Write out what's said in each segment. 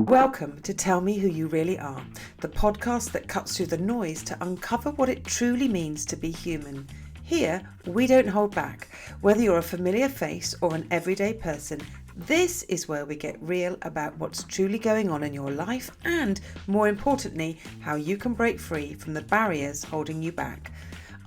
Welcome to Tell Me Who You Really Are, the podcast that cuts through the noise to uncover what it truly means to be human. Here, we don't hold back. Whether you're a familiar face or an everyday person, this is where we get real about what's truly going on in your life and, more importantly, how you can break free from the barriers holding you back.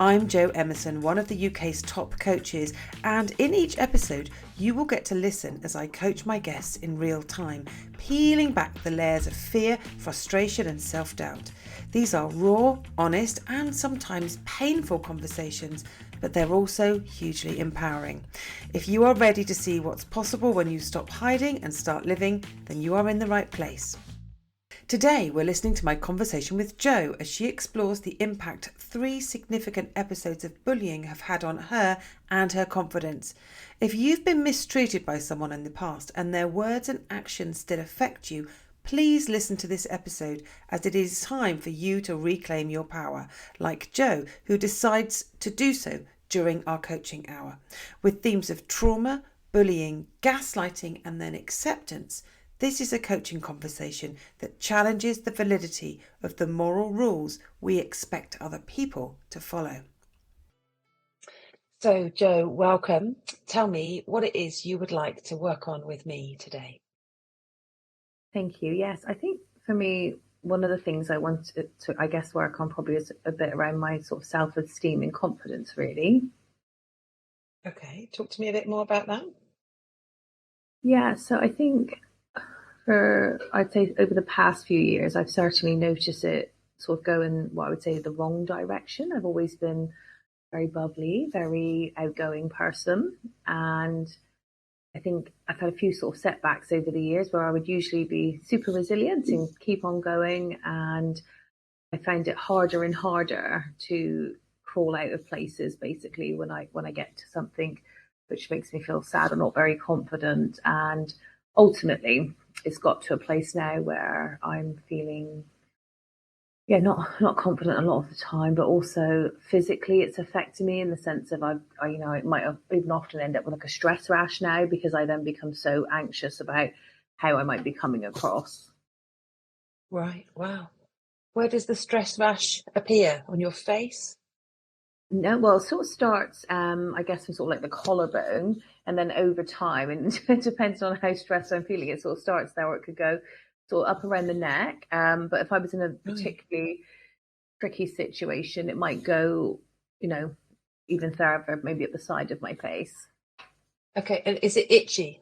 I'm Jo Emerson, one of the UK's top coaches, and in each episode you will get to listen as I coach my guests in real time, peeling back the layers of fear, frustration and self-doubt. These are raw, honest and sometimes painful conversations, but they're also hugely empowering. If you are ready to see what's possible when you stop hiding and start living, then you are in the right place. Today, we're listening to my conversation with Jo as she explores the impact 3 significant episodes of bullying have had on her and her confidence. If you've been mistreated by someone in the past and their words and actions still affect you, please listen to this episode as it is time for you to reclaim your power, like Jo, who decides to do so during our coaching hour. With themes of trauma, bullying, gaslighting and then acceptance, this is a coaching conversation that challenges the validity of the moral rules we expect other people to follow. So, Jo, welcome. Tell me what it is you would like to work on with me today. Thank you. Yes, I think for me, one of the things I want to, I guess, work on probably is a bit around my sort of self-esteem and confidence, really. Okay, talk to me a bit more about that. Yeah, so I think I'd say over the past few years, I've certainly noticed it sort of go in what I would say the wrong direction. I've always been very bubbly, very outgoing person. And I think I've had a few sort of setbacks over the years where I would usually be super resilient and keep on going. And I found it harder and harder to crawl out of places basically when I get to something which makes me feel sad or not very confident. And ultimately, it's got to a place now where I'm feeling, not confident a lot of the time, but also physically it's affecting me in the sense of it might even often end up with like a stress rash now because I then become so anxious about how I might be coming across. Right, wow. Where does the stress rash appear? On your face? No, well, it sort of starts, I guess, from sort of like the collarbone, and then over time, and it depends on how stressed I'm feeling, it sort of starts there, or it could go sort of up around the neck. But if I was in a particularly tricky situation, it might go, even further, maybe at the side of my face. Okay, and is it itchy?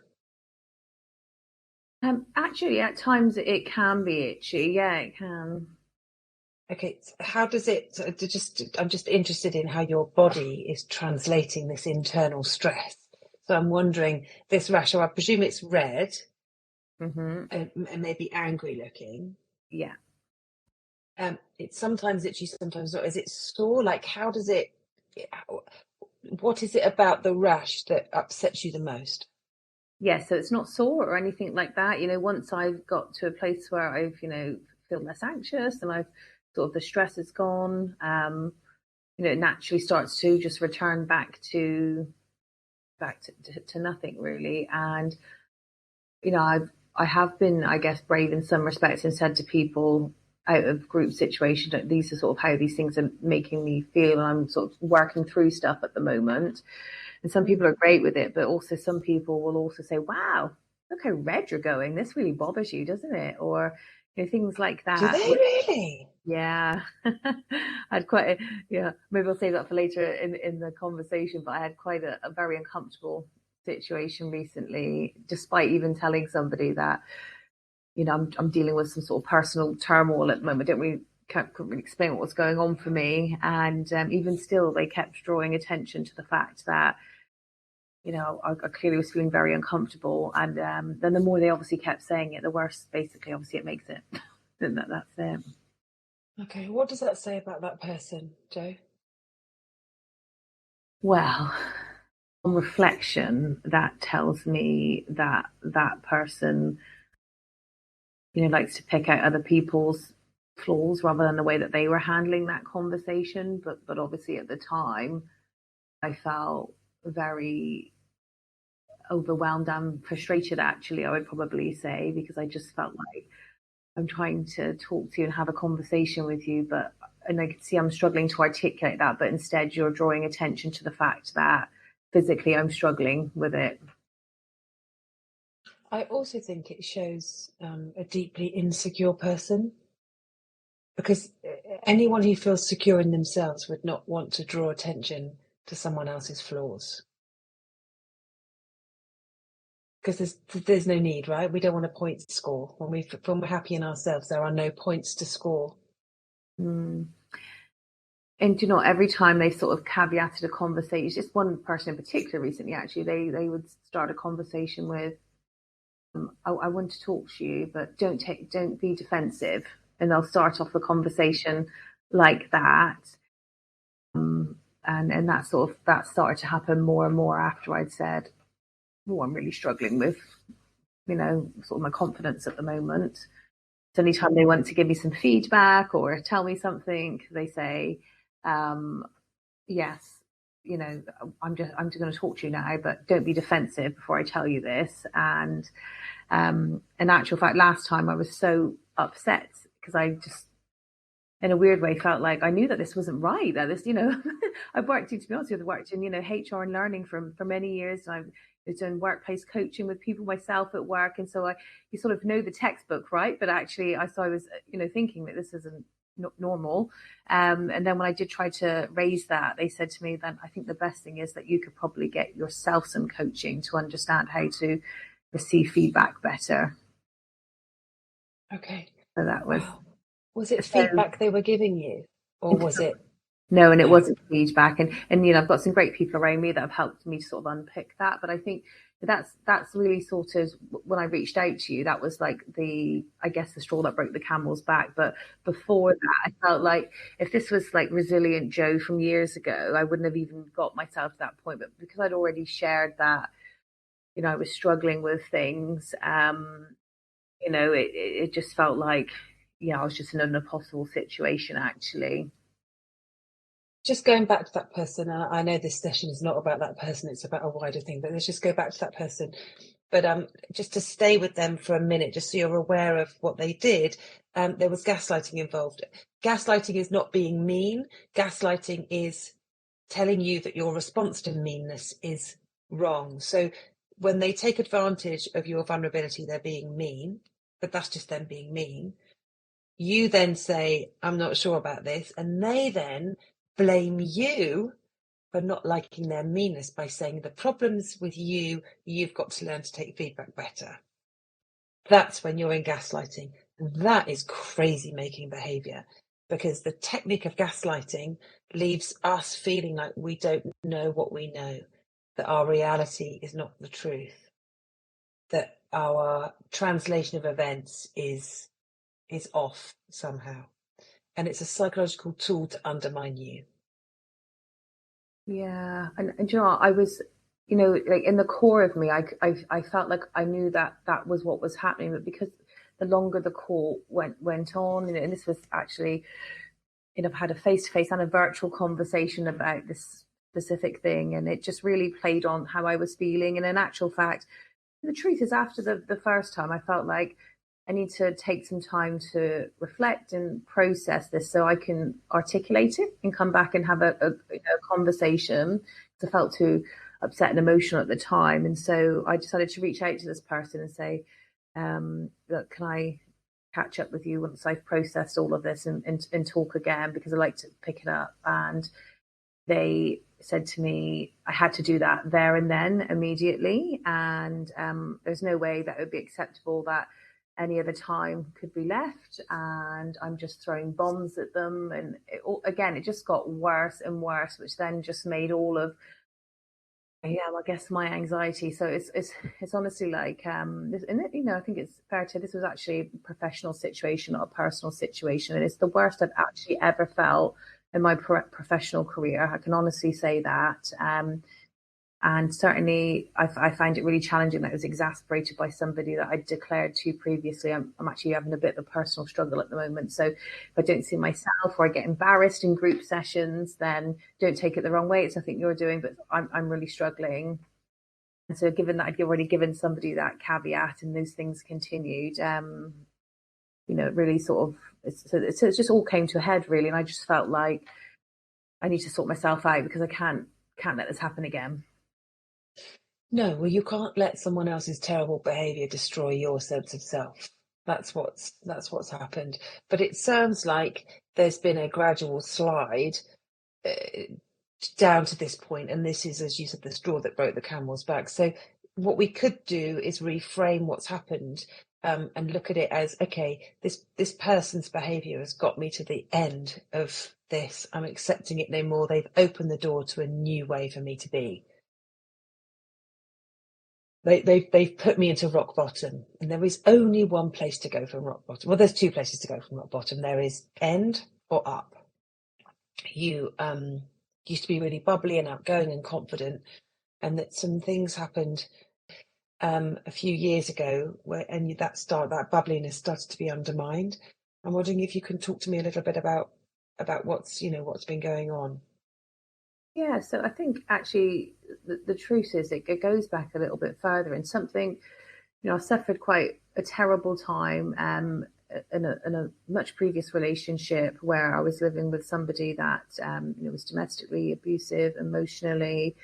Actually, at times it can be itchy. Yeah, it can. Okay, how does it, I'm just interested in how your body is translating this internal stress. So I'm wondering, this rash, I presume it's red and maybe angry looking. Yeah. It's sometimes itchy, sometimes not. Is it sore? Like, what is it about the rash that upsets you the most? Yeah, so it's not sore or anything like that. Once I've got to a place where I've, feel less anxious and I've sort of the stress is gone, it naturally starts to just return back to nothing really. And, I have been, I guess, brave in some respects and said to people out of group situations that these are sort of how these things are making me feel. And I'm sort of working through stuff at the moment. And some people are great with it, but also some people will also say, wow, look how red you're going. This really bothers you, doesn't it? Or things like that. Do they really? Yeah. I had maybe I'll save that for later in the conversation, but I had quite a very uncomfortable situation recently, despite even telling somebody that, I'm dealing with some sort of personal turmoil at the moment. Couldn't really explain what was going on for me. And even still, they kept drawing attention to the fact that, I clearly was feeling very uncomfortable. And then the more they obviously kept saying it, the worse, basically, obviously it makes it. That's it. Okay, what does that say about that person, Jo? Well, on reflection, that tells me that that person, likes to pick out other people's flaws rather than the way that they were handling that conversation. But obviously at the time, I felt very overwhelmed and frustrated, actually, I would probably say, because I just felt like I'm trying to talk to you and have a conversation with you, and I can see I'm struggling to articulate that, but instead you're drawing attention to the fact that physically I'm struggling with it. I also think it shows a deeply insecure person, because anyone who feels secure in themselves would not want to draw attention to someone else's flaws. Because there's no need, right? We don't want a point score. When we're happy in ourselves, there are no points to score. Mm. And every time they sort of caveated a conversation, just one person in particular recently, actually, they would start a conversation with, I want to talk to you, but don't be defensive. And they'll start off the conversation like that. And that started to happen more and more after I'd said, oh, I'm really struggling with, sort of my confidence at the moment. So anytime they want to give me some feedback or tell me something, they say, yes, I'm just going to talk to you now, but don't be defensive before I tell you this. And in actual fact, last time I was so upset because I just, in a weird way, felt like I knew that this wasn't right. That this, I've worked, to be honest with you, I've worked in, HR and learning for many years. And I've done workplace coaching with people myself at work. And so you sort of know the textbook, right? But actually I was, thinking that this isn't normal. And then when I did try to raise that, they said to me, then I think the best thing is that you could probably get yourself some coaching to understand how to receive feedback better. Okay. So that was. Wow. Was it feedback they were giving you, or was it? No, and it wasn't feedback. And I've got some great people around me that have helped me to sort of unpick that. But I think that's really sort of, when I reached out to you, that was like the straw that broke the camel's back. But before that, I felt like if this was like Resilient Joe from years ago, I wouldn't have even got myself to that point. But because I'd already shared that, I was struggling with things, it just felt like, I was just in an impossible situation, actually. Just going back to that person, and I know this session is not about that person, it's about a wider thing, but let's just go back to that person. But just to stay with them for a minute, just so you're aware of what they did, there was gaslighting involved. Gaslighting is not being mean. Gaslighting is telling you that your response to meanness is wrong. So when they take advantage of your vulnerability, they're being mean, but that's just them being mean. You then say, I'm not sure about this, and they then blame you for not liking their meanness by saying the problem's with you, you've got to learn to take feedback better. That's when you're in gaslighting. That is crazy making behavior, because the technique of gaslighting leaves us feeling like we don't know what we know, that our reality is not the truth, that our translation of events is off somehow. And it's a psychological tool to undermine you. Yeah, and you know what, I was, like in the core of me, I felt like I knew that was what was happening, but because the longer the call went on, and this was actually, I've had a face-to-face and a virtual conversation about this specific thing, and it just really played on how I was feeling. And in actual fact, the truth is, after the first time, I felt like I need to take some time to reflect and process this so I can articulate it and come back and have a conversation. Because I felt too upset and emotional at the time. And so I decided to reach out to this person and say, look, can I catch up with you once I've processed all of this and talk again, because I like to pick it up. And they said to me I had to do that there and then immediately, and there's no way that it would be acceptable that any other time could be left, and I'm just throwing bombs at them. And it just got worse and worse, which then just made all of, I guess, my anxiety. So it's honestly like, and I think it's fair to say this was actually a professional situation, not a personal situation, and it's the worst I've actually ever felt in my professional career. I can honestly say that. And certainly I find it really challenging that it was exasperated by somebody that I declared to previously. I'm actually having a bit of a personal struggle at the moment. So if I don't see myself or I get embarrassed in group sessions, then don't take it the wrong way. It's nothing you're doing, but I'm really struggling. And so given that I'd already given somebody that caveat and those things continued, it really sort of, it just all came to a head really. And I just felt like I need to sort myself out because I can't let this happen again. No, well, you can't let someone else's terrible behaviour destroy your sense of self. That's what's happened. But it sounds like there's been a gradual slide uh, down to this point, and this is, as you said, the straw that broke the camel's back. So what we could do is reframe what's happened, and look at it as, okay, this person's behaviour has got me to the end of this. I'm accepting it no more. They've opened the door to a new way for me to be. They've put me into rock bottom, and there is only one place to go from rock bottom. Well, there's two places to go from rock bottom. There is end or up. You used to be really bubbly and outgoing and confident, and that some things happened a few years ago that bubbliness started to be undermined. I'm wondering if you can talk to me a little bit about what's been going on. Yeah, so I think actually the truth is it goes back a little bit further and something, I suffered quite a terrible time in a much previous relationship where I was living with somebody that was domestically abusive emotionally,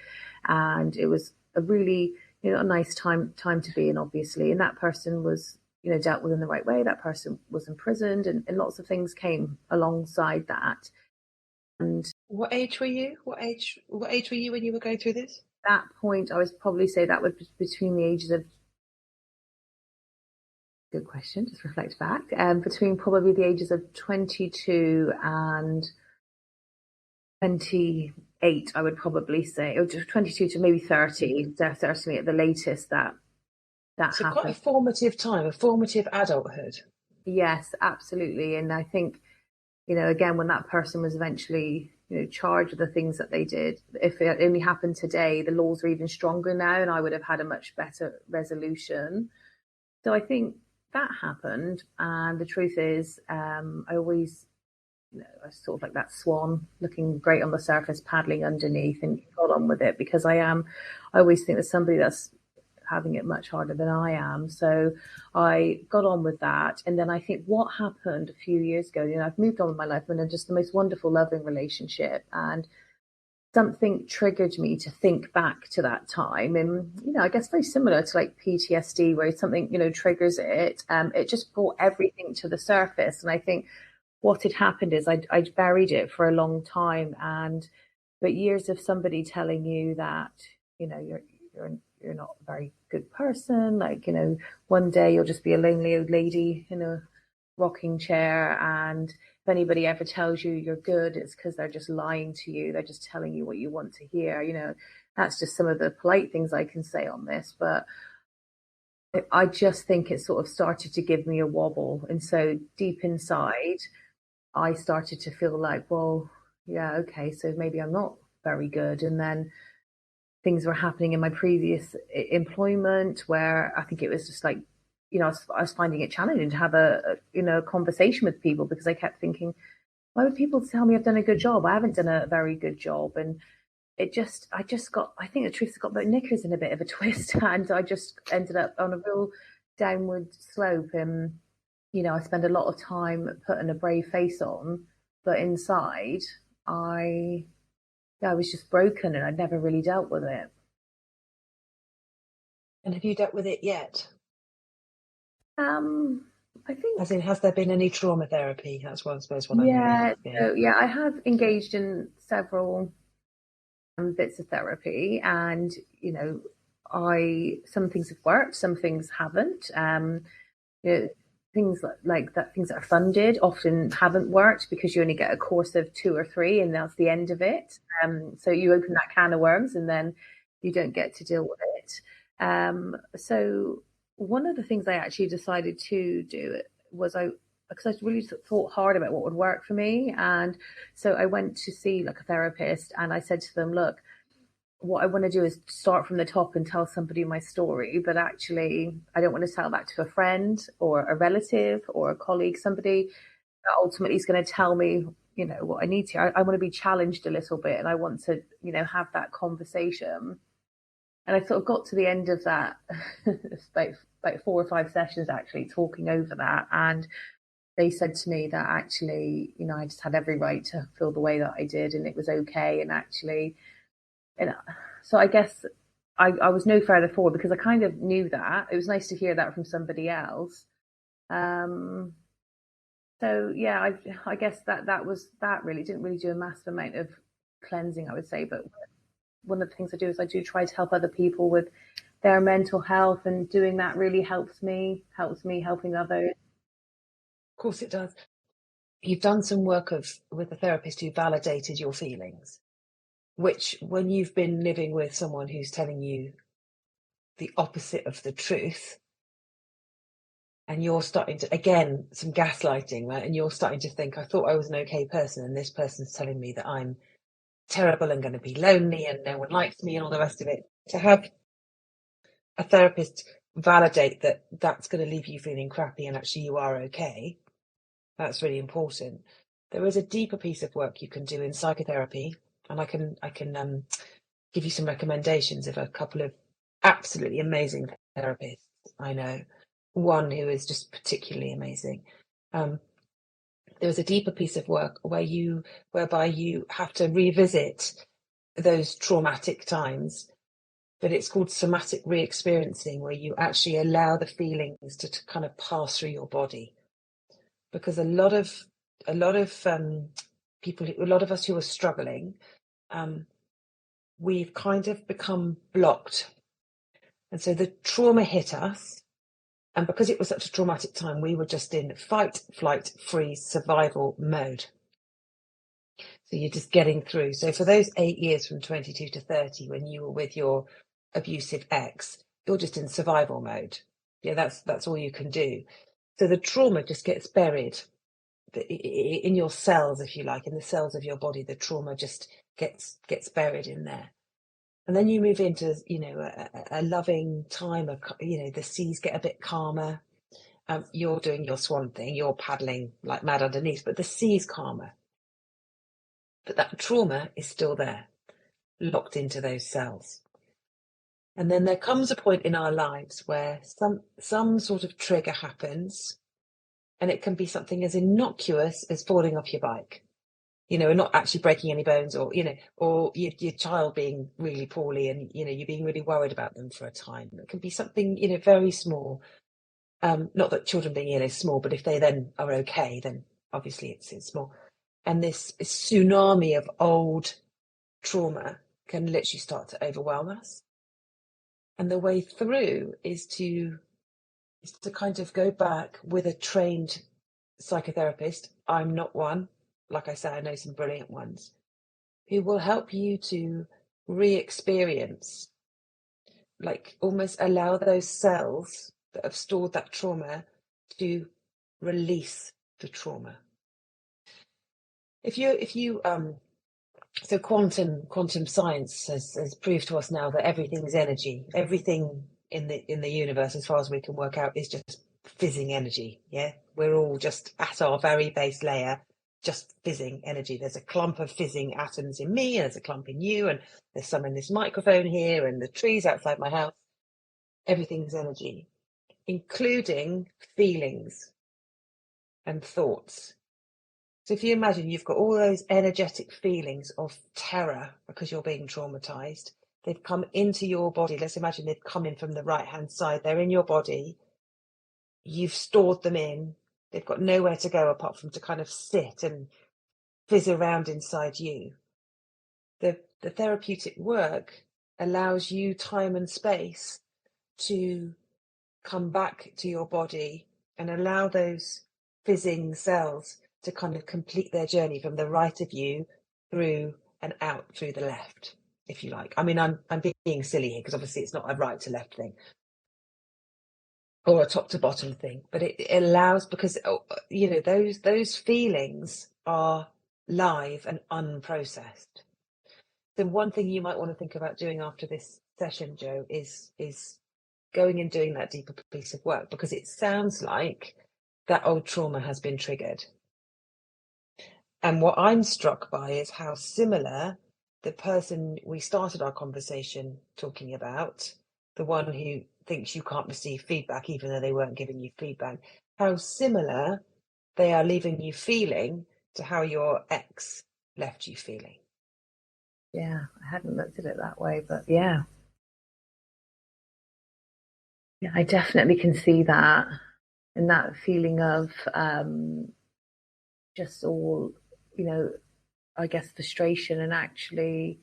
and it was a really a nice time to be in, obviously, and that person was dealt with in the right way. That person was imprisoned, and lots of things came alongside that. And What age were you? What age were you when you were going through this? that point, I would probably say that was between the ages of, good question, just reflect back, between probably the ages of 22 and 28, I would probably say, or 22 to maybe 30, certainly at the latest that So quite a happened. formative time, a formative adulthood. Yes, absolutely. And I think, again, when that person was eventually, charged with the things that they did, if it only happened today, the laws are even stronger now, and I would have had a much better resolution. So I think that happened. And the truth is, I always, I was sort of like that swan looking great on the surface, paddling underneath, and got on with it because I always think there's somebody that's having it much harder than I am. So I got on with that. And then I think what happened a few years ago, I've moved on with my life, and in just the most wonderful, loving relationship. And something triggered me to think back to that time. And, I guess very similar to like PTSD, where something, triggers it. It just brought everything to the surface. And I think what had happened is I'd buried it for a long time. But years of somebody telling you that, you're not a very good person. Like, one day you'll just be a lonely old lady in a rocking chair, and if anybody ever tells you you're good, it's because they're just lying to you. They're just telling you what you want to hear. That's just some of the polite things I can say on this, but I just think it sort of started to give me a wobble. And so deep inside, I started to feel like, well, yeah, okay, so maybe I'm not very good. And then things were happening in my previous employment where I think it was just like, I was finding it challenging to have a conversation with people, because I kept thinking, why would people tell me I've done a good job? I haven't done a very good job. And I think the truth got my knickers in a bit of a twist, and I just ended up on a real downward slope. And, I spend a lot of time putting a brave face on, but inside I, yeah, I was just broken, and I'd never really dealt with it. And have you dealt with it yet? I think, As in, has there been any trauma therapy? That's what I suppose what I'm really yeah. asking. So yeah, I have engaged in several bits of therapy, and I some things have worked, some things haven't. You know, things like that, things that are funded often haven't worked because you only get a course of 2 or 3, and that's the end of it. So you open that can of worms, and then you don't get to deal with it. So one of the things I actually decided to do was because I really thought hard about what would work for me. And so I went to see like a therapist, and I said to them, look, what I want to do is start from the top and tell somebody my story, but actually I don't want to tell that to a friend or a relative or a colleague, somebody that ultimately is going to tell me, what I need to. I want to be challenged a little bit, and I want to, have that conversation. And I sort of got to the end of that, it's about 4 or 5 sessions actually talking over that. And they said to me that actually, I just had every right to feel the way that I did and it was okay. And actually, and so I guess I was no further forward because I kind of knew that. It was nice to hear that from somebody else. Um, so yeah, I guess that was that really. Didn't really do a massive amount of cleansing, I would say, but one of the things I do is I do try to help other people with their mental health, and doing that really helps me helping others. Of course it does. You've done some work with a therapist who validated your feelings, which when you've been living with someone who's telling you the opposite of the truth, and you're starting to, again, some gaslighting, right? And you're starting to think, I thought I was an okay person, and this person's telling me that I'm terrible and going to be lonely and no one likes me and all the rest of it. To have a therapist validate that that's going to leave you feeling crappy and actually you are okay, that's really important. There is a deeper piece of work you can do in psychotherapy, and I can give you some recommendations of a couple of absolutely amazing therapists I know. One who is just particularly amazing. There is a deeper piece of work whereby you have to revisit those traumatic times, but it's called somatic re-experiencing, where you actually allow the feelings to kind of pass through your body. Because a lot of people, a lot of us who are struggling, we've kind of become blocked. And so the trauma hit us. And because it was such a traumatic time, we were just in fight, flight, freeze, survival mode. So you're just getting through. So for those 8 years from 22 to 30, when you were with your abusive ex, you're just in survival mode. Yeah, that's all you can do. So the trauma just gets buried in your cells, if you like, in the cells of your body. The trauma just gets buried in there. And then you move into, a loving time of, the seas get a bit calmer. You're doing your swan thing, you're paddling like mad underneath, but the sea's calmer. But that trauma is still there, locked into those cells. And then there comes a point in our lives where some sort of trigger happens, and it can be something as innocuous as falling off your bike, and not actually breaking any bones, or your child being really poorly and you're being really worried about them for a time. It can be something very small. Not that children being ill is small, but if they then are okay, then obviously it's small. And this tsunami of old trauma can literally start to overwhelm us. And the way through is to kind of go back with a trained psychotherapist. I'm not one. Like I said, I know some brilliant ones who will help you to re-experience, like almost allow those cells that have stored that trauma to release the trauma. If you so quantum science has proved to us now that everything is energy. Everything in the universe, as far as we can work out, is just fizzing energy. Yeah, we're all just at our very base layer, just fizzing energy. There's a clump of fizzing atoms in me, and there's a clump in you, and there's some in this microphone here, and the trees outside my house. Everything's energy, including feelings and thoughts. So if you imagine you've got all those energetic feelings of terror because you're being traumatized, they've come into your body. Let's imagine they've come in from the right-hand side. They're in your body. You've stored them in. They've got nowhere to go apart from to kind of sit and fizz around inside you. The therapeutic work allows you time and space to come back to your body and allow those fizzing cells to kind of complete their journey from the right of you through and out through the left, if you like. I mean, I'm being silly here because obviously it's not a right to left thing or a top to bottom thing, but it allows, because those feelings are live and unprocessed. The one thing you might want to think about doing after this session, Jo, is going and doing that deeper piece of work, because it sounds like that old trauma has been triggered. And what I'm struck by is how similar the person we started our conversation talking about, the one who thinks you can't receive feedback even though they weren't giving you feedback, how similar they are leaving you feeling to how your ex left you feeling. Yeah, I hadn't looked at it that way, but yeah. Yeah, I definitely can see that. And that feeling of just all, you know, I guess frustration and actually,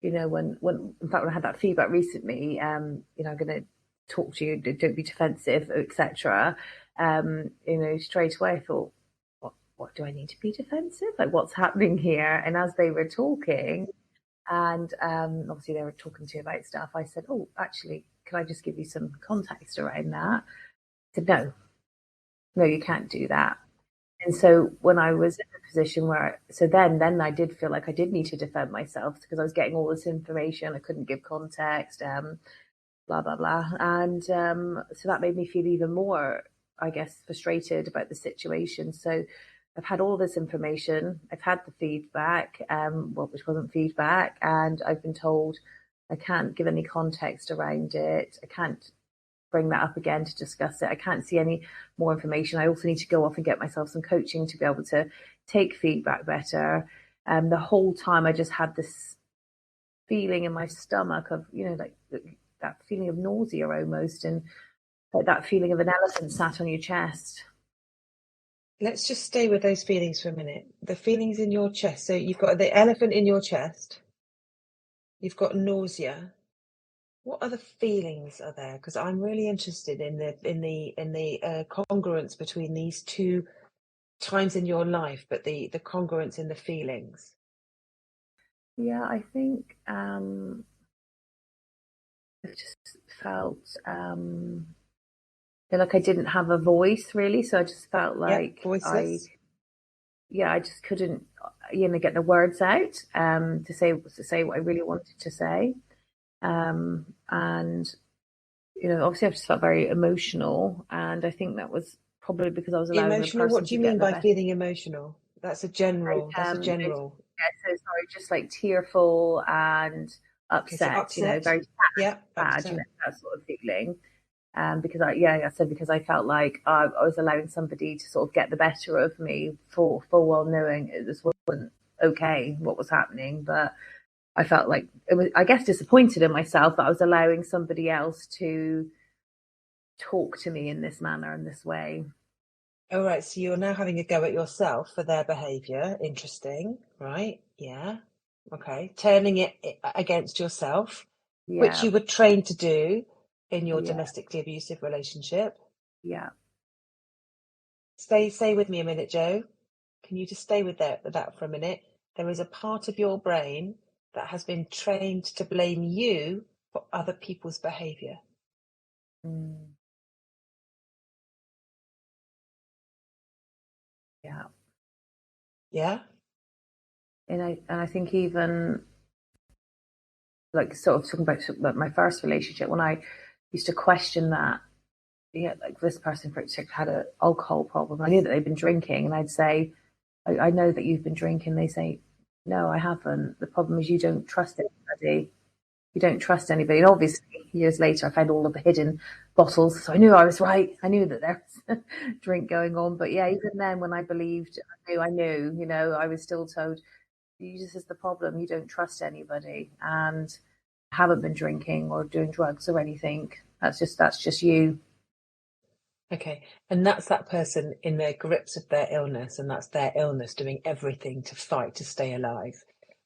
when in fact when I had that feedback recently, I'm going to talk to you, don't be defensive, etc. Straight away I thought, what do I need to be defensive? Like, what's happening here? And as they were talking, and obviously they were talking to you about stuff, I said, oh, actually, can I just give you some context around that? I said, no, you can't do that. And so when I was in a position where, so then I did feel like I did need to defend myself because I was getting all this information. I couldn't give context, blah, blah, blah. And so that made me feel even more, I guess, frustrated about the situation. So I've had all this information. I've had the feedback, which wasn't feedback. And I've been told I can't give any context around it. I can't bring that up again to discuss it. I can't see any more information. I also need to go off and get myself some coaching to be able to take feedback better. The whole time I just had this feeling in my stomach of, like that feeling of nausea almost, and like that feeling of an elephant sat on your chest. Let's just stay with those feelings for a minute. The feelings in your chest. So you've got the elephant in your chest. You've got nausea. What other feelings are there? Because I'm really interested in the congruence between these two times in your life, but the congruence in the feelings. Yeah, I think I just felt feel like I didn't have a voice really, so I just felt like voiceless. I just couldn't, get the words out to say what I really wanted to say. And obviously I just felt very emotional, and I think that was probably because I was allowing the Emotional. person What do to you get mean the by best. feeling emotional? That's a general. Like, That's a general. so sorry, just like tearful and Okay, so upset, upset. very Yeah, sad, upset. that sort of feeling. Because because I felt like I was allowing somebody to sort of get the better of me full well knowing this wasn't okay what was happening, but I felt like it was, I guess, disappointed in myself that I was allowing somebody else to talk to me in this manner, in this way. All right, so you're now having a go at yourself for their behaviour. Interesting, right? Yeah. Okay. Turning it against yourself, which Yeah, you were trained to do in your yeah, domestically abusive relationship. yeah. Stay with me a minute, Joe. Can you just stay with that for a minute? There is a part of your brain that has been trained to blame you for other people's behaviour. Mm. Yeah. Yeah? And I think even like sort of talking about my first relationship, when I used to question that, like this person for example had an alcohol problem. I knew that they'd been drinking, and I'd say, I know that you've been drinking. They say, no, I haven't. The problem is you don't trust anybody. You don't trust anybody. And obviously, years later, I found all of the hidden bottles, so I knew I was right. I knew that there was a drink going on. But yeah, even then, when I believed, I knew, I was still told, this is the problem. You don't trust anybody, and I haven't been drinking or doing drugs or anything. That's just you. Okay. And that's that person in their grips of their illness, and that's their illness doing everything to fight to stay alive.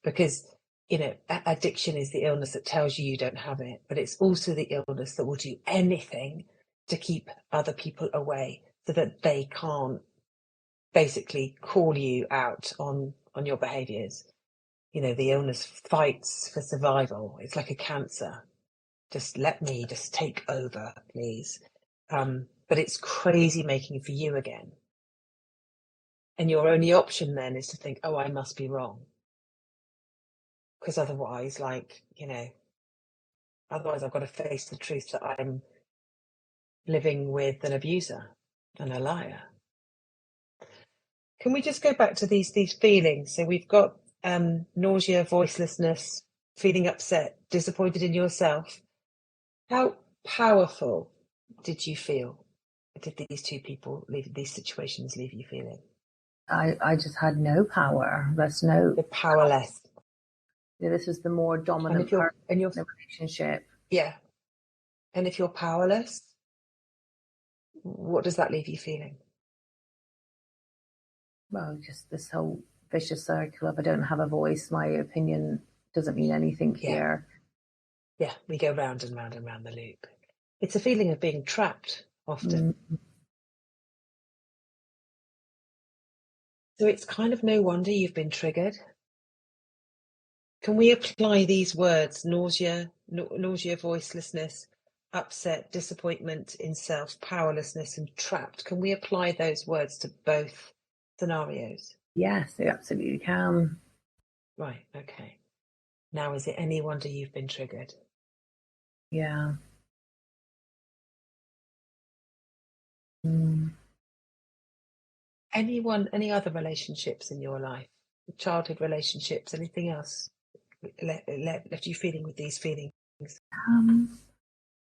Because, addiction is the illness that tells you don't have it, but it's also the illness that will do anything to keep other people away so that they can't basically call you out on your behaviors. The illness fights for survival. It's like a cancer. Just let me just take over, please. But it's crazy making for you again. And your only option then is to think, oh, I must be wrong. Because otherwise, otherwise I've got to face the truth that I'm living with an abuser and a liar. Can we just go back to these feelings? So we've got nausea, voicelessness, feeling upset, disappointed in yourself. How powerful did you feel? Did these two people these situations leave you feeling? I just had no power. There's no. You're powerless. This was the more dominant part in the relationship. Yeah. And if you're powerless, what does that leave you feeling? Well, just this whole vicious circle of I don't have a voice, my opinion doesn't mean anything here. Yeah, we go round and round and round the loop. It's a feeling of being trapped often. So it's kind of no wonder you've been triggered. Can we apply these words, nausea, voicelessness, upset, disappointment in self, powerlessness, and trapped? Can we apply those words to both scenarios? Yes, they absolutely can. Right, okay. Now, is it any wonder you've been triggered? Yeah. Any other relationships in your life? Childhood relationships, anything else left you feeling with these feelings?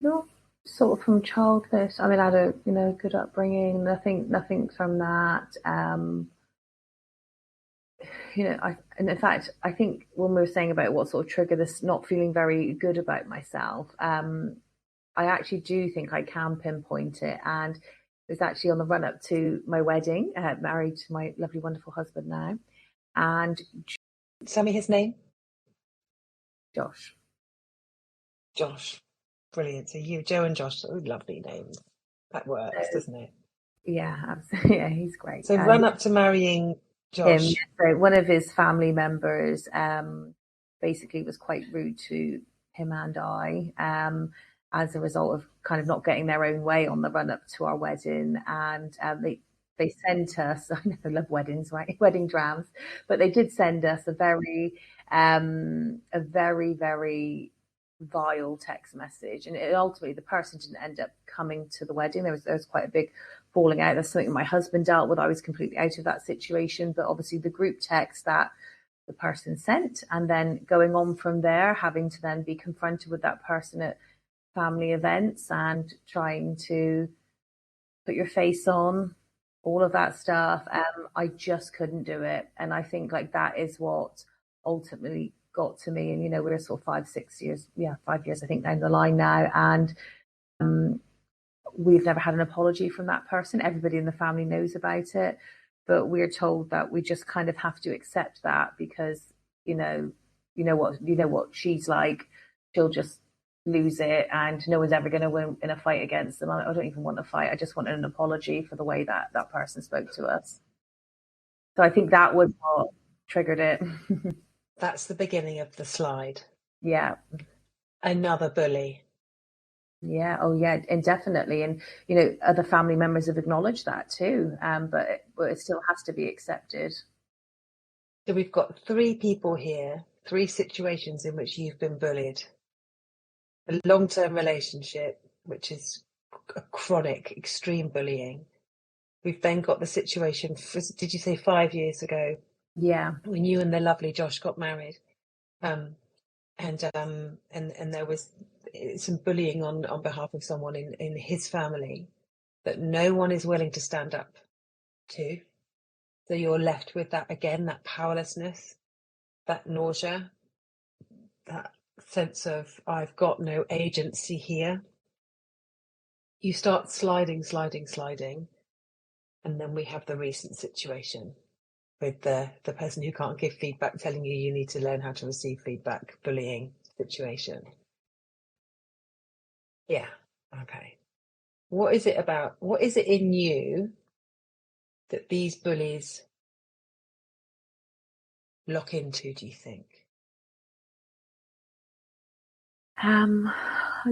Not sort of from childhood. I mean, I had a good upbringing. Nothing from that. And in fact, I think when we were saying about what sort of triggered this not feeling very good about myself, I actually do think I can pinpoint it. And it was actually on the run up to my wedding, married to my lovely, wonderful husband now. And tell me his name. Josh. Brilliant. So you, Joe and Josh, lovely names. That works, doesn't it? Yeah, absolutely. Yeah, he's great. So run up to marrying Josh. Him, so one of his family members basically was quite rude to him and I as a result of kind of not getting their own way on the run up to our wedding. And they sent us, I never love weddings, right? Wedding drams, but they did send us a very, very vile text message. And ultimately the person didn't end up coming to the wedding. There was quite a big falling out. That's something my husband dealt with. I was completely out of that situation. But obviously the group text that the person sent, and then going on from there, having to then be confronted with that person at family events and trying to put your face on, all of that stuff. I just couldn't do it. And I think like that is what ultimately got to me. And, we're sort of 5 years, 5 years, I think, down the line now. And we've never had an apology from that person. Everybody in the family knows about it. But we're told that we just kind of have to accept that because, you know what she's like. She'll just lose it and no one's ever going to win in a fight against them. I don't even want to fight. I just wanted an apology for the way that that person spoke to us. So I think that was what triggered it. That's the beginning of the slide. Yeah. Another bully. Yeah. Oh, yeah. Indefinitely. And, other family members have acknowledged that too. But it still has to be accepted. So we've got 3 people here, 3 situations in which you've been bullied. A long-term relationship, which is a chronic, extreme bullying. We've then got the situation, did you say 5 years ago? Yeah. When you and the lovely Josh got married. And there was some bullying on behalf of someone in his family that no one is willing to stand up to. So you're left with that again, that powerlessness, that nausea, that sense of I've got no agency here. You start sliding, and then we have the recent situation with the person who can't give feedback telling you need to learn how to receive feedback, bullying situation. Yeah. Okay. What is it in you that these bullies lock into, do you think? I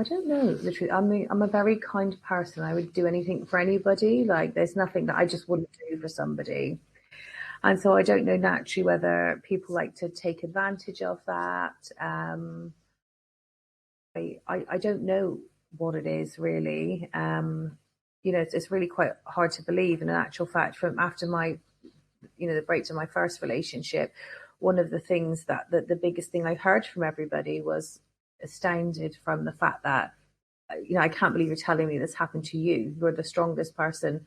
don't know the truth. I mean, I'm a very kind person. I would do anything for anybody. Like there's nothing that I just wouldn't do for somebody. And so I don't know naturally whether people like to take advantage of that. I don't know what it is really. It's really quite hard to believe. And in actual fact, from after the breakdown of my first relationship, one of the things that the biggest thing I heard from everybody was astounded from the fact that, I can't believe you're telling me this happened to you. You're the strongest person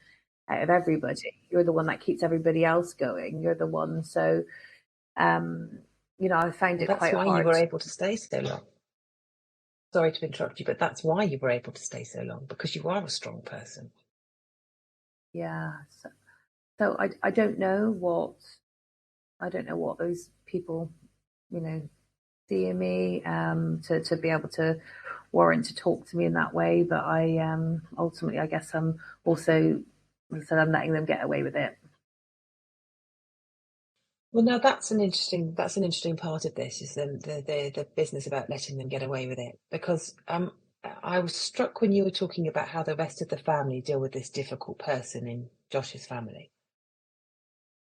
out of everybody. You're the one that keeps everybody else going. You're the one. So, I find Well, it that's quite why you hard. were able to stay so long. Sorry to interrupt you, but that's why you were able to stay so long, because you are a strong person. Yeah. So I don't know what those people, see in me, to be able to warrant to talk to me in that way. But I ultimately, I guess I'm also, like I said, I'm letting them get away with it. Well, now that's an interesting part of this, is the business about letting them get away with it. Because I was struck when you were talking about how the rest of the family deal with this difficult person in Josh's family.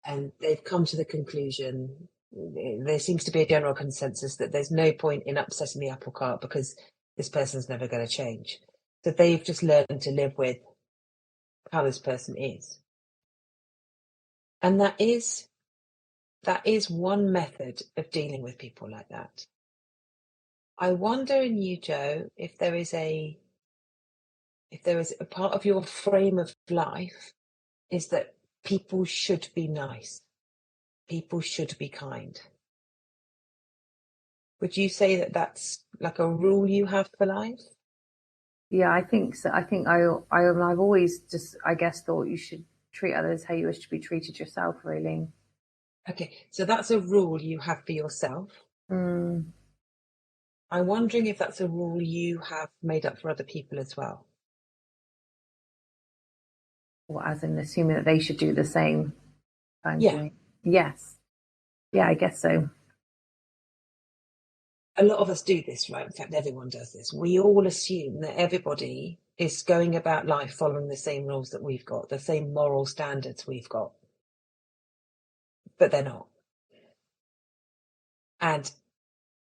And they've come to the conclusion, there seems to be a general consensus that there's no point in upsetting the apple cart because this person's never going to change. So they've just learned to live with how this person is. And that is one method of dealing with people like that. I wonder in you, Jo, if there is a part of your frame of life is that people should be nice. People should be kind. Would you say that that's like a rule you have for life? Yeah, I think so. I think I've always just, I guess, thought you should treat others how you wish to be treated yourself, really. Okay, so that's a rule you have for yourself. Mm. I'm wondering if that's a rule you have made up for other people as well. Well, as in assuming that they should do the same kind of Yeah, thing. Yes. Yeah, I guess so. a lot of us do this, right? In fact, everyone does this. We all assume that everybody is going about life following the same rules that we've got, the same moral standards we've got. But they're not. And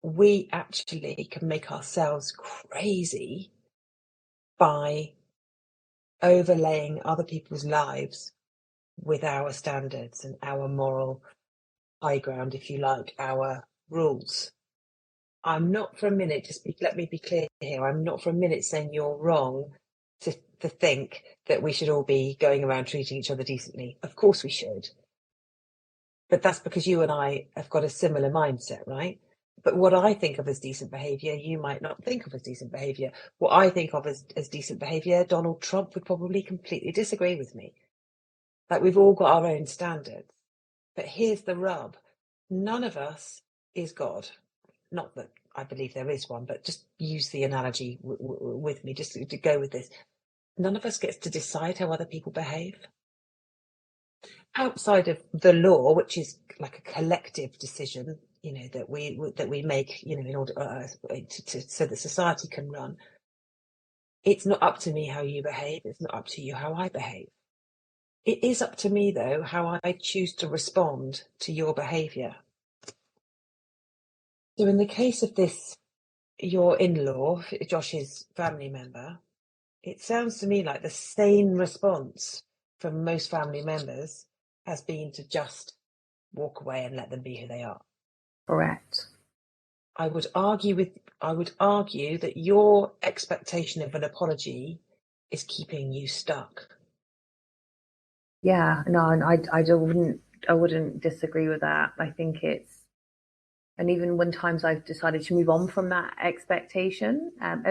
we actually can make ourselves crazy by overlaying other people's lives with our standards and our moral high ground, if you like, our rules. I'm not for a minute, let me be clear here, I'm not for a minute saying you're wrong to think that we should all be going around treating each other decently. Of course we should. But that's because you and I have got a similar mindset, right? But what I think of as decent behaviour, you might not think of as decent behaviour. What I think of as decent behaviour, Donald Trump would probably completely disagree with me. Like, we've all got our own standards. But here's the rub. None of us is God. Not that I believe there is one, but just use the analogy with me, just to go with this. None of us gets to decide how other people behave. Outside of the law, which is like a collective decision, that we make, in order so that society can run. It's not up to me how you behave. It's not up to you how I behave. It is up to me, though, how I choose to respond to your behaviour. So in the case of your in-law, Josh's family member, it sounds to me like the sane response from most family members has been to just walk away and let them be who they are. Correct. I would argue that your expectation of an apology is keeping you stuck. Yeah, no, and I wouldn't disagree with that. I think and even when times I've decided to move on from that expectation, and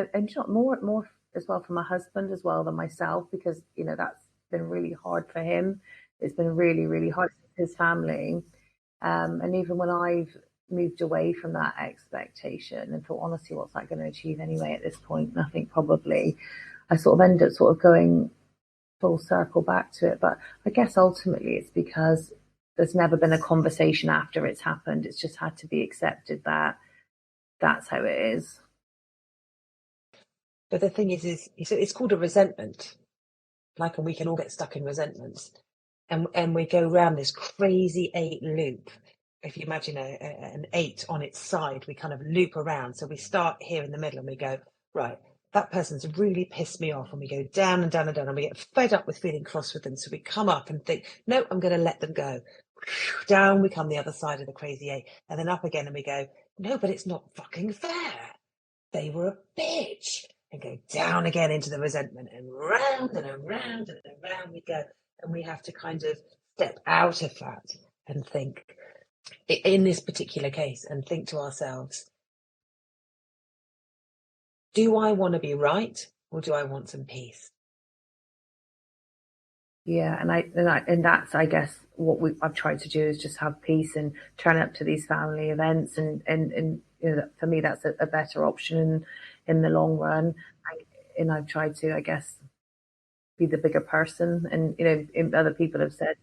more as well for my husband as well than myself, because that's been really hard for him. It's been really, really hard for his family, and even when I've moved away from that expectation and thought, honestly, what's that going to achieve anyway at this point? Nothing, probably. I sort of end up sort of going full circle back to it. But I guess ultimately it's because there's never been a conversation after it's happened. It's just had to be accepted that that's how it is. But the thing is it's called a resentment. And we can all get stuck in resentments. And we go round this crazy 8 loop. If you imagine an 8 on its side, we kind of loop around. So we start here in the middle and we go, right, that person's really pissed me off, and we go down and down and down, and we get fed up with feeling cross with them. So we come up and think, no, I'm going to let them go. Down we come the other side of the crazy eight, and then up again, and we go, no, but it's not fucking fair. They were a bitch. And go down again into the resentment, and round and around and around we go. And we have to kind of step out of that and think, in this particular case, and think to ourselves, do I want to be right, or do I want some peace? Yeah, and that's, I guess, what I've tried to do is just have peace and turn up to these family events, and you know, for me that's a better option in the long run. And I've tried to, I guess, be the bigger person, and other people have said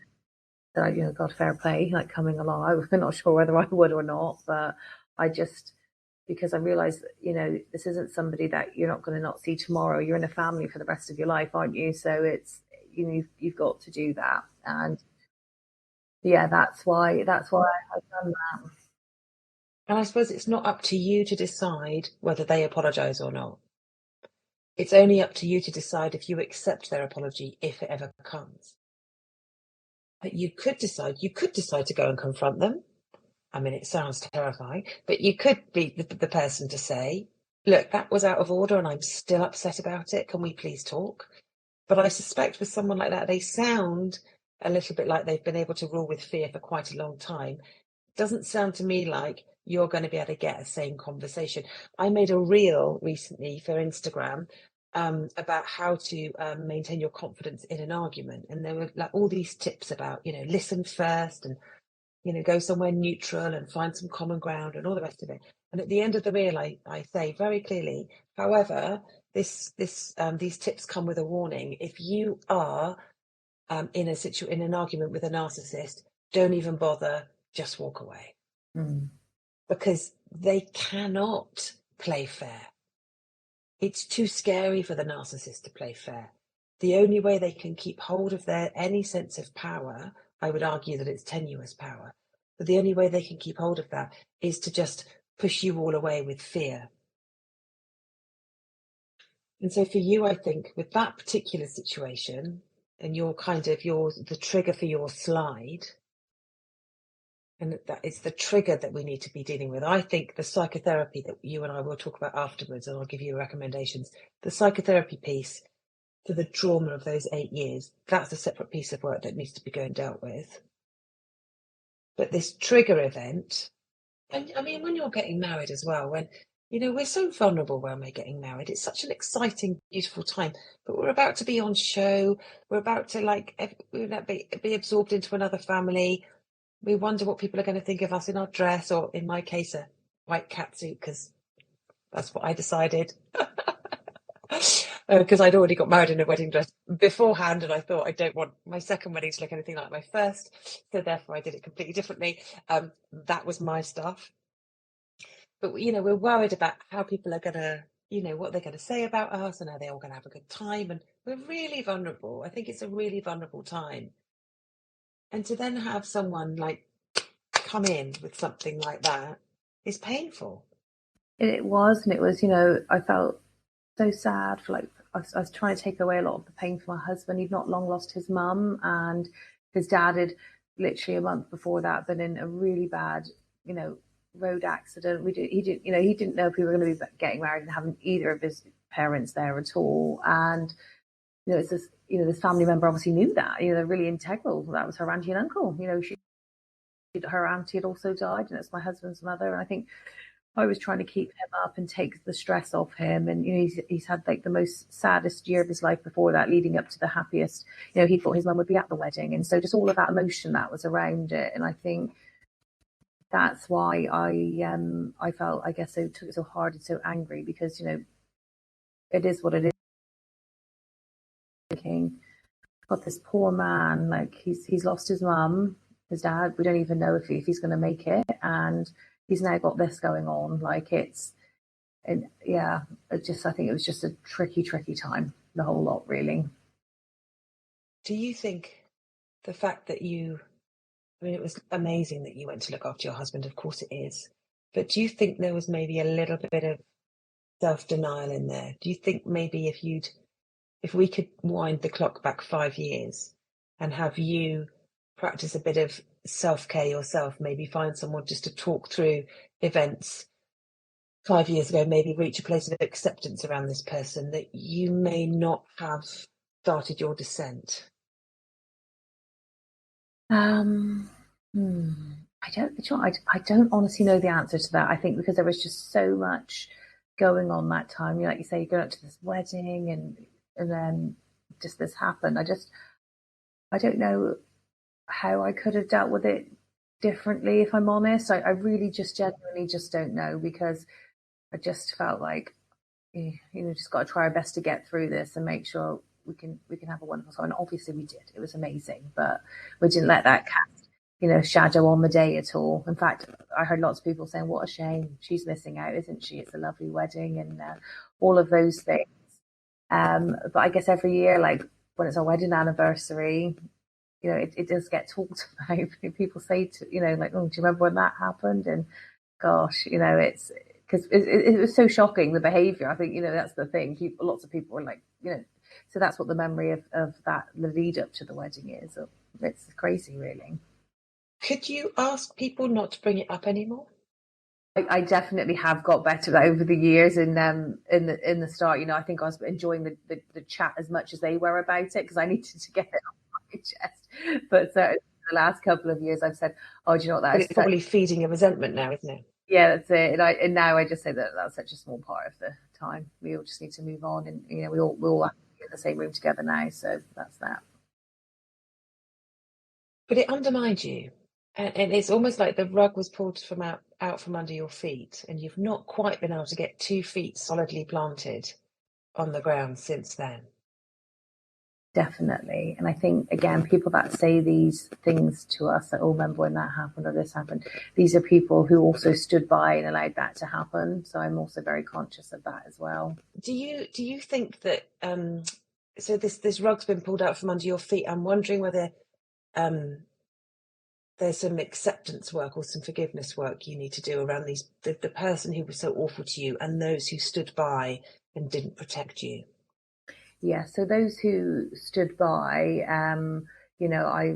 that, God, fair play, like coming along. I'm not sure whether I would or not, but I just, because I realize, this isn't somebody that you're not going to not see tomorrow. You're in a family for the rest of your life, aren't you? So it's, you've got to do that. And yeah, that's why I've done that. And I suppose it's not up to you to decide whether they apologise or not. It's only up to you to decide if you accept their apology, if it ever comes. But you could decide to go and confront them. I mean, it sounds terrifying, but you could be the person to say, look, that was out of order and I'm still upset about it. Can we please talk? But I suspect with someone like that, they sound a little bit like they've been able to rule with fear for quite a long time. It doesn't sound to me like you're going to be able to get a sane conversation. I made a reel recently for Instagram about how to maintain your confidence in an argument. And there were like all these tips about, listen first, and go somewhere neutral and find some common ground and all the rest of it. And at the end of the reel, I say very clearly, however, these tips come with a warning. If you are in an argument with a narcissist, don't even bother, just walk away. Because they cannot play fair. It's too scary for the narcissist to play fair. The only way they can keep hold of any sense of power, I would argue that it's tenuous power, but the only way they can keep hold of that is to just push you all away with fear. And so for you, I think with that particular situation, and the trigger for your slide, and that it's the trigger that we need to be dealing with. I think the psychotherapy that you and I will talk about afterwards, and I'll give you recommendations, the psychotherapy piece for the trauma of those 8 years, that's a separate piece of work that needs to be dealt with. But this trigger event, and I mean, when you're getting married as well, when, we're so vulnerable when we're getting married. It's such an exciting, beautiful time, but we're about to be on show. We're about to be absorbed into another family. We wonder what people are going to think of us in our dress, or in my case, a white catsuit, because that's what I decided. Because I'd already got married in a wedding dress beforehand, and I thought I don't want my second wedding to look anything like my first, so therefore I did it completely differently. That was my stuff. But we're worried about how people are going to, what they're going to say about us, and are they all going to have a good time? And we're really vulnerable. I think it's a really vulnerable time. And to then have someone like come in with something like that is painful. It was, I felt so sad for, like, I was trying to take away a lot of the pain from my husband. He'd not long lost his mum, and his dad had literally a month before that been in a really bad, road accident. He didn't know if we were going to be getting married and having either of his parents there at all. And it's this, this family member obviously knew that, they're really integral. That was her auntie and uncle. Her auntie had also died, and it's my husband's mother. And I think I was trying to keep him up and take the stress off him. And, he's had like the most saddest year of his life before that, leading up to the happiest. He thought his mum would be at the wedding. And so just all of that emotion that was around it. And I think that's why I felt, I guess, so took it so hard and so angry, because, it is what it is. Thinking, got this poor man, like he's lost his mum, his dad. We don't even know if he's going to make it. And he's now got this going on. Like I think it was just a tricky time, the whole lot, really. Do you think the fact that it was amazing that you went to look after your husband, of course it is, but do you think there was maybe a little bit of self-denial in there. Do you think maybe if we could wind the clock back 5 years and have you practice a bit of self-care yourself, maybe find someone just to talk through events 5 years ago, maybe reach a place of acceptance around this person, that you may not have started your descent? Um, I don't, I don't honestly know the answer to that. I think because there was just so much going on that time. Like you say, you go up to this wedding and then just this happened. I don't know how I could have dealt with it differently, if I'm honest. I really just genuinely just don't know, because I just felt like, just got to try our best to get through this and make sure we can have a wonderful time. And obviously we did. It was amazing, but we didn't let that cast, shadow on the day at all. In fact, I heard lots of people saying, "What a shame, she's missing out, isn't she? It's a lovely wedding," and all of those things. But I guess every year, like when it's our wedding anniversary, it does get talked about. People say like, "Oh, do you remember when that happened?" And gosh, it's because it was so shocking, the behaviour. I think that's the thing. Lots of people were like, so that's what the memory of that, the lead up to the wedding is. It's crazy, really. Could you ask people not to bring it up anymore? I definitely have got better over the years. In the start, I think I was enjoying the chat as much as they were about it, because I needed to get it off my chest. But certainly the last couple of years, I've said, "Oh, do you know what that But is?" it's probably feeding a resentment now, isn't it? Yeah, that's it. And now I just say that that's such a small part of the time. We all just need to move on, and we all have to be in the same room together now. So that's that. But it undermined you. And it's almost like the rug was pulled out from under your feet, and you've not quite been able to get 2 feet solidly planted on the ground since then. Definitely. And I think, again, people that say these things to us, that, "Oh, remember when that happened or this happened," these are people who also stood by and allowed that to happen. So I'm also very conscious of that as well. Do you think that so this rug's been pulled out from under your feet? I'm wondering whether there's some acceptance work or some forgiveness work you need to do around the person who was so awful to you and those who stood by and didn't protect you. Yeah, so those who stood by, I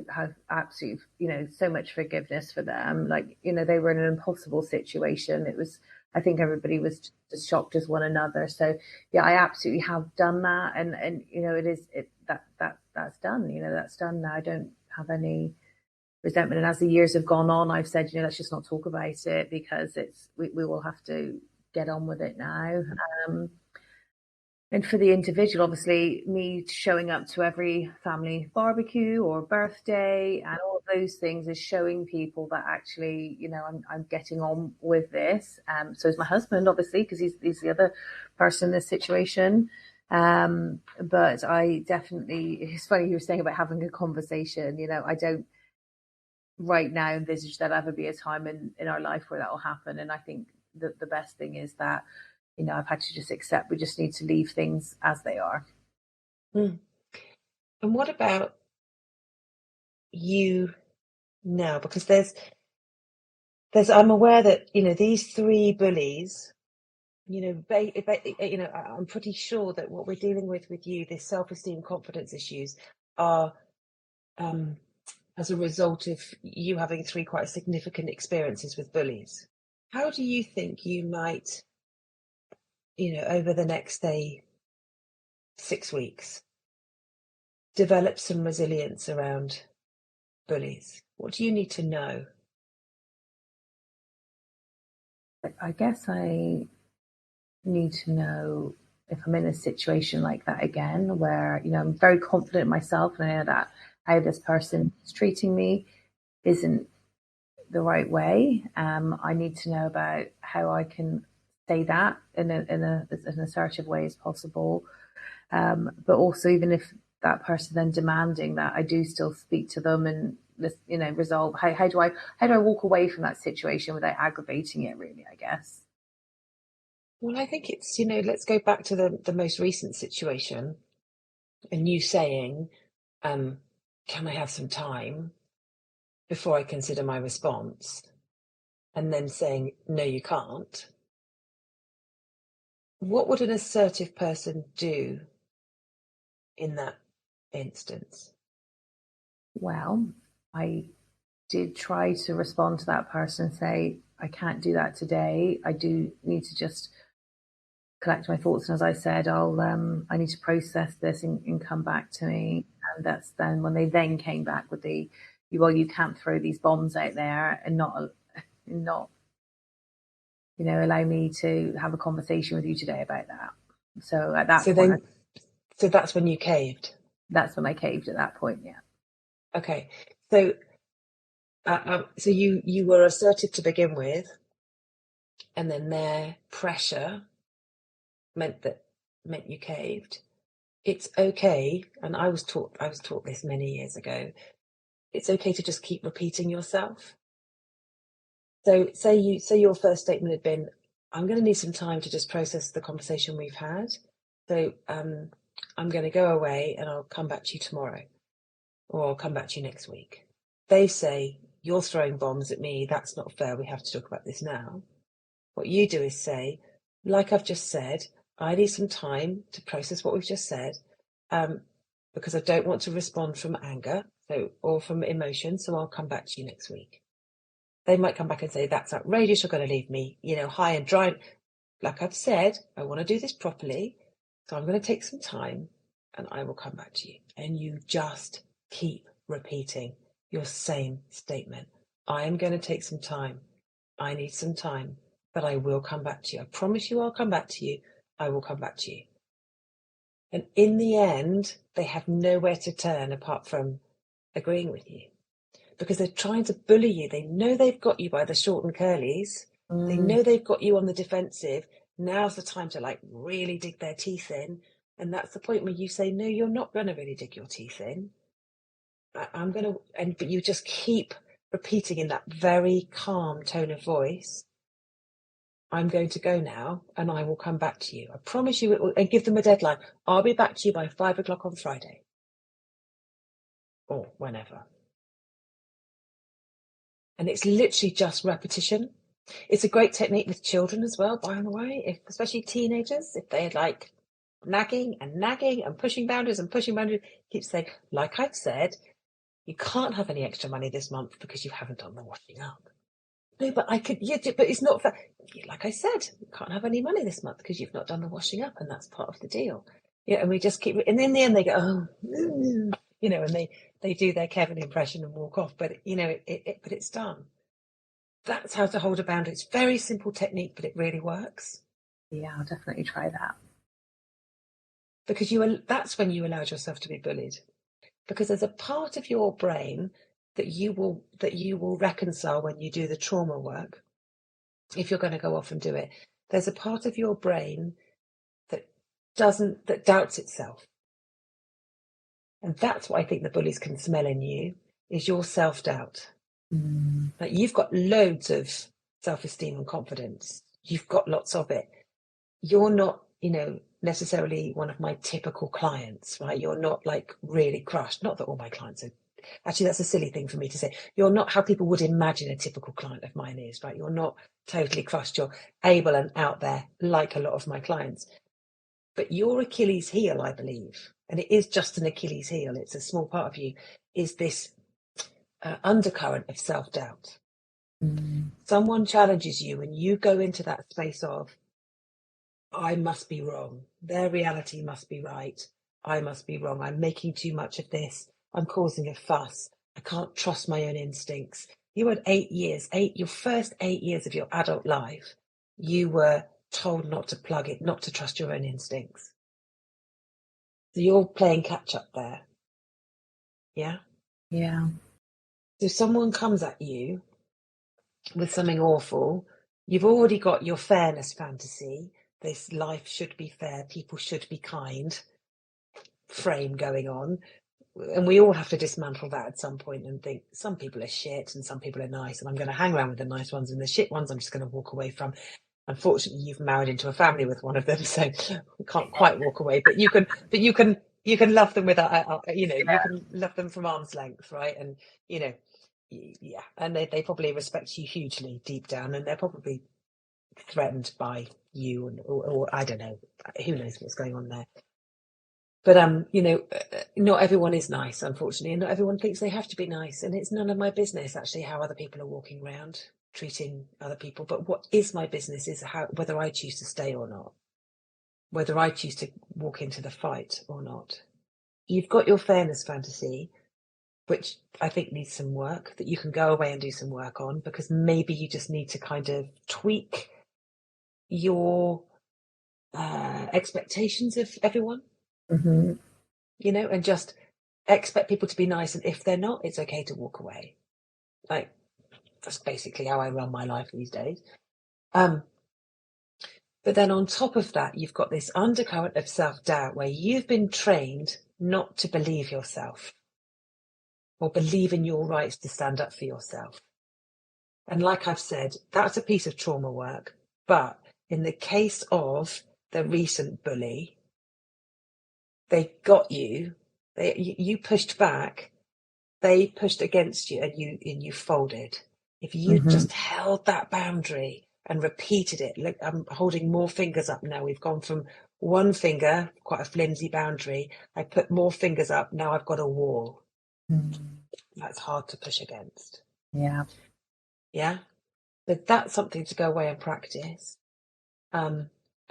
have absolutely, so much forgiveness for them. Like, they were in an impossible situation. It was, I think everybody was just shocked as one another. So yeah, I absolutely have done that. And that's done, that's done now. I don't have any resentment. And as the years have gone on, I've said, let's just not talk about it, because we will have to get on with it now. And for the individual, obviously, me showing up to every family barbecue or birthday and all of those things is showing people that actually, I'm getting on with this. So is my husband, obviously, because he's the other person in this situation. But I definitely, it's funny you were saying about having a conversation. I don't right now envisage that ever be a time in our life where that will happen. And I think the best thing is that, I've had to just accept we just need to leave things as they are. Mm. And what about you now? Because I'm aware that, these 3 bullies, I'm pretty sure that what we're dealing with you, this self-esteem, confidence issues, are as a result of you having 3 quite significant experiences with bullies. How do you think you might, over the next, say, 6 weeks, develop some resilience around bullies? What do you need to know? I guess I need to know if I'm in a situation like that again, where, I'm very confident in myself and I know that how this person is treating me isn't the right way. I need to know about how I can say that in an assertive way as possible. But also, even if that person then demanding that, I do still speak to them and resolve. How do I walk away from that situation without aggravating it? Really, I guess. Well, I think it's, let's go back to the most recent situation and you saying, can I have some time before I consider my response? And then saying, no, you can't. what would an assertive person do in that instance? Well, I did try to respond to that person and say, I can't do that today. I do need to just collect my thoughts. And as I said, I need to process this and come back to me. And that's then when they then came back with well, you can't throw these bombs out there and not, allow me to have a conversation with you today about that. So at that point, So that's when you caved. that's when I caved at that point. Yeah. Okay. So, so you were assertive to begin with, and then their pressure meant you caved. It's okay, and I was taught this many years ago. It's okay to just keep repeating yourself. So say your first statement had been, I'm going to need some time to just process the conversation we've had. So I'm going to go away and I'll come back to you tomorrow, or I'll come back to you next week. They say, you're throwing bombs at me. That's not fair. We have to talk about this now. What you do is say, like I've just said, I need some time to process what we've just said, because I don't want to respond from anger or from emotion. So I'll come back to you next week. They might come back and say, that's outrageous. You're going to leave me, high and dry. Like I've said, I want to do this properly. So I'm going to take some time and I will come back to you. And you just keep repeating your same statement. I am going to take some time. I need some time, but I will come back to you. I promise you I'll come back to you. I will come back to you. And in the end, they have nowhere to turn apart from agreeing with you, because they're trying to bully you. They know they've got you by the short and curlies. They know they've got you on the defensive. Now's the time to really dig their teeth in. And that's the point where you say, no, you're not going to really dig your teeth in. But you just keep repeating in that very calm tone of voice, I'm going to go now and I will come back to you. I promise you it will, and give them a deadline. I'll be back to you by 5 o'clock on Friday. Or whenever. And it's literally just repetition. It's a great technique with children as well, by the way, especially teenagers, if they're nagging and pushing boundaries, keep saying, like I've said, you can't have any extra money this month because you haven't done the washing up. No, but but it's not fair. Like I said, you can't have any money this month because you've not done the washing up, and that's part of the deal. Yeah, and we just keep, and in the end they go, oh, and they do their Kevin impression and walk off. But but it's done. That's how to hold a boundary. It's a very simple technique, but it really works. Yeah, I'll definitely try that. Because that's when you allowed yourself to be bullied. Because there's a part of your brain that you will reconcile when you do the trauma work. If you're going to go off and do it, there's a part of your brain that doubts itself. And that's what I think the bullies can smell in you, is your self-doubt. Like you've got loads of self-esteem and confidence. You've got lots of it. You're not, necessarily one of my typical clients, right? You're not really crushed. Not that all my clients are. Actually, that's a silly thing for me to say. You're not how people would imagine a typical client of mine is, right? You're not totally crushed. You're able and out there like a lot of my clients. But your Achilles heel, I believe, and it is just an Achilles heel, it's a small part of you, is this undercurrent of self-doubt. Someone challenges you and you go into that space of, I must be wrong. Their reality must be right. I must be wrong. I'm making too much of this. I'm causing a fuss. I can't trust my own instincts. You had your first 8 years of your adult life, you were told not to trust your own instincts. So you're playing catch up there. Yeah? Yeah. So if someone comes at you with something awful, you've already got your fairness fantasy. This life should be fair, people should be kind frame going on. And we all have to dismantle that at some point and think some people are shit and some people are nice, and I'm going to hang around with the nice ones, and the shit ones I'm just going to walk away from. Unfortunately, you've married into a family with one of them, so we can't quite walk away, but you can love them you can love them from arm's length, right? And yeah, and they probably respect you hugely deep down, and they're probably threatened by you, or I don't know, who knows what's going on there. But not everyone is nice, unfortunately, and not everyone thinks they have to be nice, and it's none of my business actually how other people are walking around treating other people. But what is my business is whether I choose to stay or not, whether I choose to walk into the fight or not. You've got your fairness fantasy, which I think needs some work, that you can go away and do some work on, because maybe you just need to kind of tweak your expectations of everyone, Mm-hmm. and just expect people to be nice. And if they're not, it's okay to walk away. Like, that's basically how I run my life these days. But then on top of that, you've got this undercurrent of self-doubt where you've been trained not to believe yourself or believe in your rights to stand up for yourself. And like I've said, that's a piece of trauma work. But in the case of the recent bully, they got you. You pushed back. They pushed against you, and you folded. If you just held that boundary and repeated it, look, I'm holding more fingers up now. We've gone from one finger, quite a flimsy boundary. I put more fingers up. Now I've got a wall. That's hard to push against. Yeah. Yeah. But that's something to go away and practice.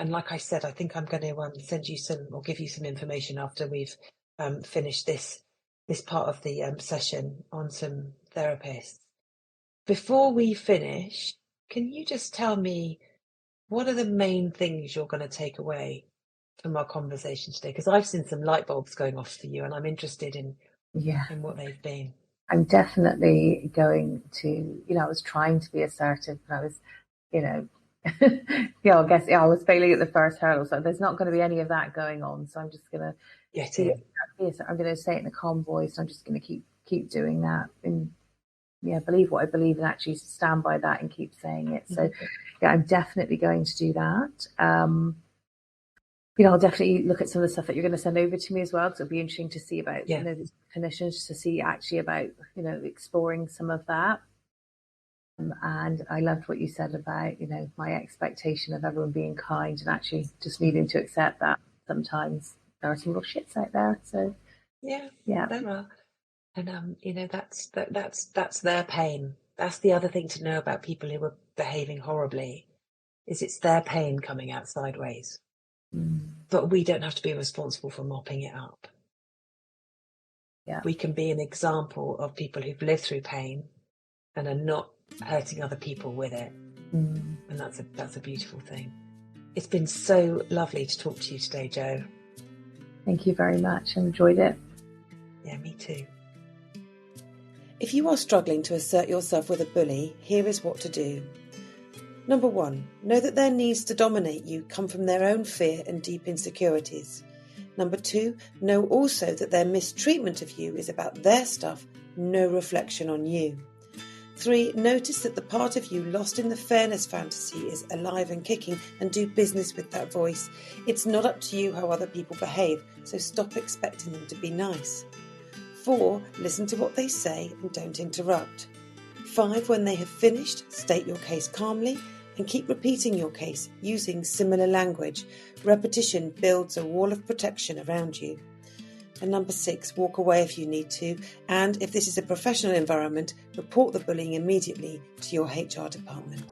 And like I said, I think I'm going to send you some, or give you some information after we've finished this part of the session on some therapists. Before we finish, can you just tell me what are the main things you're going to take away from our conversation today? Because I've seen some light bulbs going off for you, and I'm interested in what they've been. I'm definitely going to, I was trying to be assertive, but I was, I guess I was failing at the first hurdle. So there's not going to be any of that going on. So I'm just going to I'm going to say it in a calm voice. I'm just going to keep doing that, and believe what I believe, and actually stand by that and keep saying it. So I'm definitely going to do that. I'll definitely look at some of the stuff that you're going to send over to me as well, because it'll be interesting to see about the clinicians, to see actually about exploring some of that. And I loved what you said about my expectation of everyone being kind, and actually just needing to accept that sometimes there are some real shits out there. So there are, and that's their pain. That's the other thing to know about people who are behaving horribly, is it's their pain coming out sideways. But we don't have to be responsible for mopping it up. We can be an example of people who've lived through pain and are not hurting other people with it. And that's a beautiful thing. It's been so lovely to talk to you today, Jo. Thank you very much. I enjoyed it. Yeah, me too. If you are struggling to assert yourself with a bully, here is what to do. Number 1, know that their needs to dominate you come from their own fear and deep insecurities. Number 2, know also that their mistreatment of you is about their stuff, no reflection on you. 3, notice that the part of you lost in the fairness fantasy is alive and kicking, and do business with that voice. It's not up to you how other people behave, so stop expecting them to be nice. 4, listen to what they say and don't interrupt. 5, when they have finished, state your case calmly and keep repeating your case using similar language. Repetition builds a wall of protection around you. And number 6, walk away if you need to, and if this is a professional environment, report the bullying immediately to your HR department.